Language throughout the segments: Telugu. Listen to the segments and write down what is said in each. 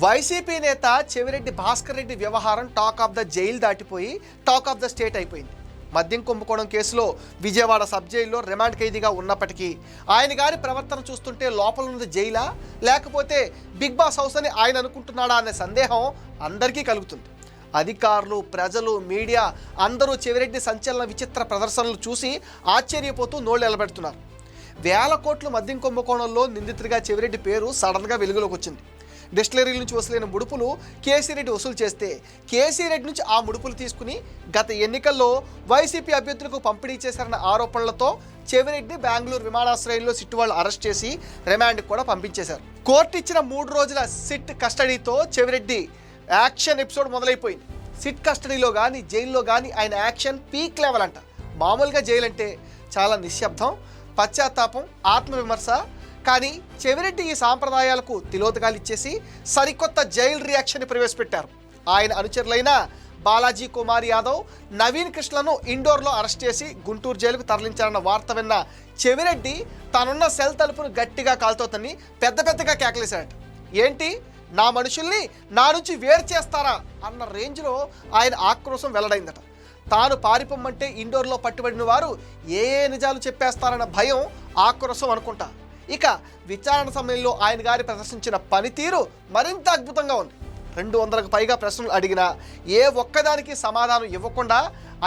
వైసీపీ నేత చెవిరెడ్డి భాస్కర్ రెడ్డి వ్యవహారం టాక్ ఆఫ్ ద జైలు దాటిపోయి టాక్ ఆఫ్ ద స్టేట్ అయిపోయింది. మద్యం కుంభకోణం కేసులో విజయవాడ సబ్ జైల్లో రిమాండ్ ఖైదీగా ఉన్నప్పటికీ ఆయన గారి ప్రవర్తన చూస్తుంటే లోపల ఉన్నది జైలా లేకపోతే బిగ్ బాస్ హౌస్ అని ఆయన అనుకుంటున్నాడా అనే సందేహం అందరికీ కలుగుతుంది. అధికారులు, ప్రజలు, మీడియా అందరూ చెవిరెడ్డి సంచలన విచిత్ర ప్రదర్శనలు చూసి ఆశ్చర్యపోతూ నోళ్ళు ఎలబెడుతున్నారు. వేల కోట్ల మద్యం కుంభకోణంలో నిందితుడిగా చెవిరెడ్డి పేరు సడన్గా వెలుగులోకి వచ్చింది. డిస్టిలరీల నుంచి వసూలైన ముడుపులు కేసీరెడ్డి వసూలు చేస్తే కేసీరెడ్డి నుంచి ఆ ముడుపులు తీసుకుని గత ఎన్నికల్లో వైసీపీ అభ్యర్థులకు పంపిణీ చేశారన్న ఆరోపణలతో చెవిరెడ్డి బెంగళూరు విమానాశ్రయంలో సిట్ వాళ్ళు అరెస్ట్ చేసి రిమాండ్ కూడా పంపించేశారు. కోర్టు ఇచ్చిన 3 రోజుల సిట్ కస్టడీతో చెవిరెడ్డి యాక్షన్ ఎపిసోడ్ మొదలైపోయింది. సిట్ కస్టడీలో కానీ జైల్లో కానీ ఆయన యాక్షన్ పీక్ లెవెల్ అంట. మామూలుగా జైలు అంటే చాలా నిశ్శబ్దం, పశ్చాత్తాపం, ఆత్మవిమర్శ. కానీ చెవిరెడ్డి ఈ సాంప్రదాయాలకు తిలోదకాలు ఇచ్చేసి సరికొత్త జైలు రియాక్షన్ ప్రవేశపెట్టారు. ఆయన అనుచరులైన బాలాజీ కుమార్ యాదవ్, నవీన్ కృష్ణలను ఇండోర్లో అరెస్ట్ చేసి గుంటూరు జైలుకు తరలించారన్న వార్త విన్న చెవిరెడ్డి తనున్న సెల్ తలుపును గట్టిగా కాలుతో తన్ని పెద్దగా కేకలేశాడట. ఏంటి, నా మనుషుల్ని నా నుంచి వేరు చేస్తారా అన్న రేంజ్లో ఆయన ఆక్రోశం వెల్లడైందట. తాను పారిపోమ్మంటే ఇండోర్లో పట్టుబడిన వారు ఏ నిజాలు చెప్పేస్తారన్న భయం, ఆక్రోశం అనుకుంటా. ఇక విచారణ సమయంలో ఆయన గారి ప్రదర్శించిన పనితీరు మరింత అద్భుతంగా ఉంది. 200కు పైగా ప్రశ్నలు అడిగినా ఏ ఒక్కదానికి సమాధానం ఇవ్వకుండా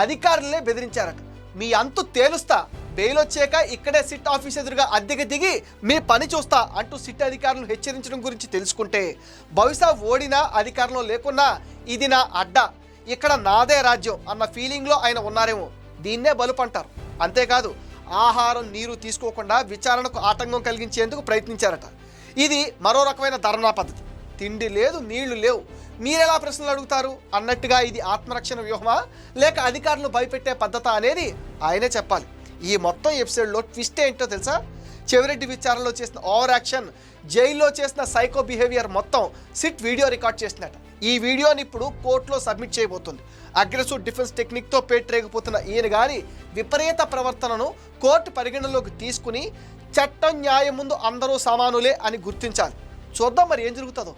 అధికారులనే బెదిరించారట. మీ అంతు తేలుస్తా, బెయిల్ వచ్చాక ఇక్కడే సిట్ ఆఫీస్ ఎదురుగా అద్దెకి దిగి మీ పని చూస్తా అంటూ సిట్ అధికారులను హెచ్చరించడం గురించి తెలుసుకుంటే బహుశా ఓడినా అధికారంలో లేకున్నా ఇది నా అడ్డా, ఇక్కడ నాదే రాజ్యం అన్న ఫీలింగ్లో ఆయన ఉన్నారేమో. దీన్నే బలుపంటారు. అంతేకాదు ఆహారం, నీరు తీసుకోకుండా విచారణకు ఆటంకం కలిగించేందుకు ప్రయత్నించారట. ఇది మరో రకమైన ధర్నా పద్ధతి. తిండి లేదు, నీళ్లు లేవు, మీరెలా ప్రశ్నలు అడుగుతారు అన్నట్టుగా ఇది ఆత్మరక్షణ వ్యూహమా లేక అధికారులు భయపెట్టే పద్ధత అనేది ఆయనే చెప్పాలి. ఈ మొత్తం ఎపిసోడ్లో ట్విస్ట్ ఏంటో తెలుసా? చెవిరెడ్డి విచారణలో చేసిన ఓవర్ యాక్షన్, జైల్లో చేసిన సైకో బిహేవియర్ మొత్తం సిట్ వీడియో రికార్డ్ చేసినట్ట. ఈ వీడియోని ఇప్పుడు కోర్టులో సబ్మిట్ చేయబోతుంది. అగ్రెసివ్ డిఫెన్స్ టెక్నిక్తో పేటరేగిపోతున్న ఈయన గారి విపరీత ప్రవర్తనను కోర్టు పరిగణనలోకి తీసుకుని చట్టం, న్యాయం ముందు అందరూ సమానులే అని గుర్తించాలి. చూద్దాం మరి ఏం జరుగుతుందో.